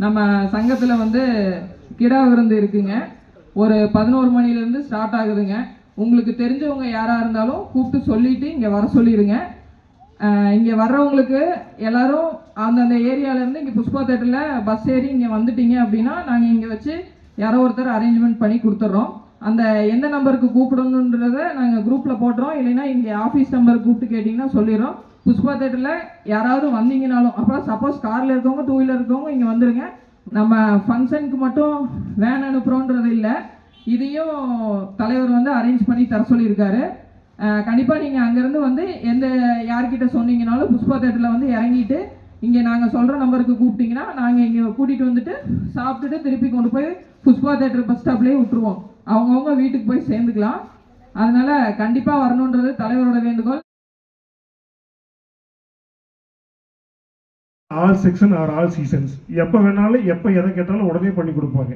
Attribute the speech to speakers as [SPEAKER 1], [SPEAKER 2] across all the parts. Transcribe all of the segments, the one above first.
[SPEAKER 1] நம்ம சங்கத்தில் வந்து கிடா விருந்து இருக்குங்க. ஒரு 11 மணிலேருந்து ஸ்டார்ட் ஆகுதுங்க. உங்களுக்கு தெரிஞ்சவங்க யாராக இருந்தாலும் கூப்பிட்டு சொல்லிவிட்டு இங்கே வர சொல்லிடுங்க. இங்கே வர்றவங்களுக்கு எல்லோரும் அந்தந்த ஏரியாவிலேருந்து இங்கே புஷ்பா தேட்டரில் பஸ் ஏறி இங்கே வந்துட்டீங்க அப்படின்னா நாங்கள் இங்கே வச்சு யாரோ ஒருத்தர் அரேஞ்ச்மெண்ட் பண்ணி கொடுத்துட்றோம். அந்த எந்த நம்பருக்கு கூப்பிடணுன்றதை நாங்கள் குரூப்பில் போட்டுறோம். இல்லைன்னா இங்கே ஆஃபீஸ் நம்பருக்கு கூப்பிட்டு கேட்டிங்கன்னா சொல்லிடுறோம். புஷ்பா தேட்டரில் யாராவது வந்தீங்கனாலும், அப்புறம் சப்போஸ் காரில் இருக்கவங்க 2 வீலர் இருக்கவங்க இங்கே வந்துடுங்க. நம்ம ஃபங்க்ஷனுக்கு மட்டும் வேன் அனுப்புகிறோன்றது இல்லை, இதையும் தலைவர் வந்து அரேஞ்ச் பண்ணி தர சொல்லியிருக்காரு. கண்டிப்பாக நீங்கள் அங்கேருந்து வந்து யார்கிட்ட சொன்னீங்கனாலும் புஷ்பா தேட்டரில் வந்து இறங்கிட்டு இங்கே நாங்கள் சொல்கிற நம்பருக்கு கூப்பிட்டிங்கன்னா நாங்கள் இங்கே கூட்டிகிட்டு வந்துட்டு சாப்பிட்டுட்டு திருப்பி கொண்டு போய் புஷ்பா தேட்டர் பஸ் ஸ்டாப்லேயே விட்டுருவோம். அவங்கவுங்க வீட்டுக்கு போய் சேர்ந்துக்கலாம். அதனால் கண்டிப்பாக வரணுன்றது தலைவரோட வேண்டுகோள்.
[SPEAKER 2] All section are all seasons எப்போ வேணாலும் எப்போ எதை கேட்டாலும் உடனே பண்ணி கொடுப்பாங்க.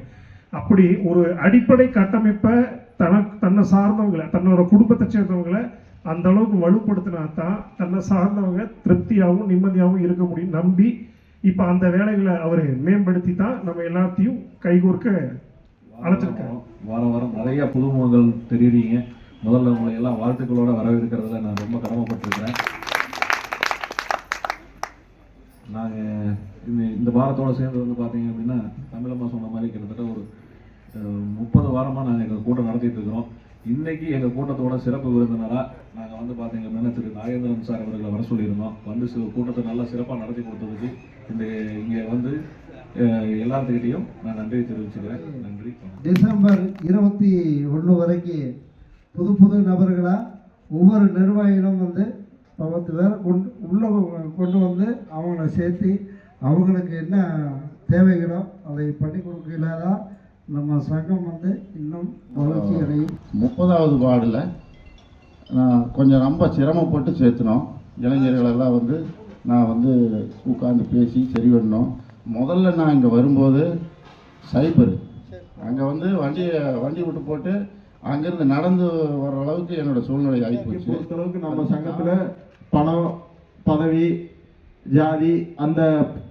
[SPEAKER 2] அப்படி ஒரு அடிப்படை கட்டமைப்பை தன்னை சார்ந்தவங்களை, தன்னோட குடும்பத்தை சேர்ந்தவங்களை அந்த அளவுக்கு வலுப்படுத்தினா தான் தன்னை சார்ந்தவங்க திருப்தியாகவும் நிம்மதியாகவும் இருக்க முடியும் நம்பி இப்போ அந்த வேலைகளை அவர் மேம்படுத்தி தான் நம்ம எல்லாத்தையும் கைகோர்க்க அழைச்சிருக்காங்க.
[SPEAKER 3] வாரம் வாரம் நிறைய புதுமுகங்கள் தெரியுறீங்க. முதல்ல உங்களை எல்லாம் வாழ்த்துக்களோட வரவேற்கிறதுல நான் ரொம்ப கடமைப்பட்டிருக்கிறேன். நாங்கள் இந்த வாரத்தோடு சேர்ந்து வந்து பார்த்தீங்க அப்படின்னா தமிழம்மா சொன்ன மாதிரி கிட்டத்தட்ட ஒரு 30 வாரமாக நாங்கள் எங்கள் கூட்டம் நடத்திட்டு இருக்கிறோம். இன்றைக்கி எங்கள் கூட்டத்தோட சிறப்பு விருந்தினராக நாங்கள் வந்து பார்த்தீங்க அப்படின்னா திரு நாகேந்திரன் சார் அவர்களை வர சொல்லியிருந்தோம். வந்து கூட்டத்தை நல்லா சிறப்பாக நடத்தி கொடுத்ததுக்கு இங்கே வந்து எல்லாத்துக்கிட்டையும் நான் நன்றி தெரிவிச்சுக்கிறேன். நன்றி.
[SPEAKER 4] டிசம்பர் 21 வரைக்கும் புது நபர்களாக ஒவ்வொரு நிர்வாகிகளும் வந்து 10 பேரை கொண்டு வந்து அவங்கள சேர்த்து அவங்களுக்கு என்ன தேவைகளோ அதை பண்ணி கொடுக்கலாதான் நம்ம சங்கம் வந்து இன்னும் வளர்ச்சி அடையும்.
[SPEAKER 5] 30வது வார்டில் நான் கொஞ்சம் ரொம்ப சிரமப்பட்டு சேர்த்துனோம். இளைஞர்களெல்லாம் வந்து நான் வந்து உட்காந்து பேசி சரி பண்ணோம். முதல்ல நான் இங்கே வரும்போது சைபர் அங்கே வந்து வண்டி விட்டு போட்டு அங்கேருந்து நடந்து வர அளவுக்கு என்னோடய சூழ்நிலை ஆகிப்போச்சு.
[SPEAKER 2] பொறுத்தளவுக்கு நம்ம சங்கத்தில் பணம், பதவி, ஜாதி அந்த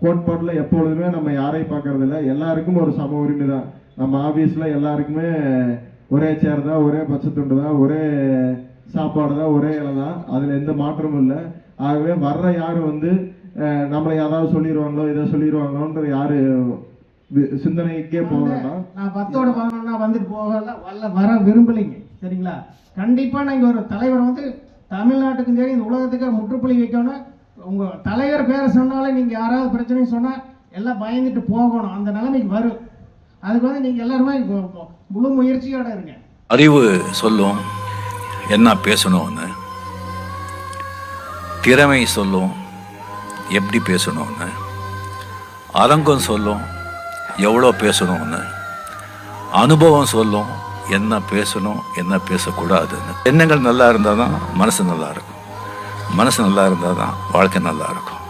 [SPEAKER 2] கோட்பாட்டில் எப்பொழுதுமே நம்ம யாரையும் பார்க்கறதில்ல. எல்லாருக்கும் ஒரு சம உரிமை தான். நம்ம ஆஃபீஸில் எல்லாருக்குமே ஒரே சேர் தான், ஒரே பச்சைத்துண்டு தான், ஒரே சாப்பாடு தான், ஒரே இலை தான். அதில் எந்த மாற்றமும் இல்லை. ஆகவே வர்ற யாரும் வந்து நம்மளை யாராவது சொல்லிடுவாங்களோ இதை சொல்லிடுவாங்களோன்ற யாரு சிந்தனைக்கே போக வேண்டாம்.
[SPEAKER 6] நான் 10ஓட 11 வந்துட்டு வர விரும்பலைங்க. சரிங்களா? கண்டிப்பாக நீங்கள் ஒரு தலைவர் வந்து தமிழ்நாட்டுக்கும் சரி இந்த உலகத்துக்கு முற்றுப்புள்ளி வைக்கணும். உங்கள் தலைவர் பேரை சொன்னாலே நீங்கள் யாராவது பிரச்சனை சொன்னால் எல்லாம் பயந்துட்டு போகணும். அந்த நிலைமைக்கு வரும். அதுக்கு வந்து நீங்கள் எல்லாருமே முழு முயற்சியோட இருங்க.
[SPEAKER 7] அறிவு சொல்லும் என்ன பேசணும்னு, திறமை சொல்லும் எப்படி பேசணும்னு, அரங்கம் சொல்லும் எவ்வளோ பேசணும்னு, அனுபவம் சொல்லும் என்ன பேசணும் என்ன பேசக்கூடாதுன்னு. எண்ணங்கள் நல்லா இருந்தால் தான் மனசு நல்லா இருக்கும். மனசு நல்லா இருந்தால் தான் வாழ்க்கை நல்லா இருக்கும்.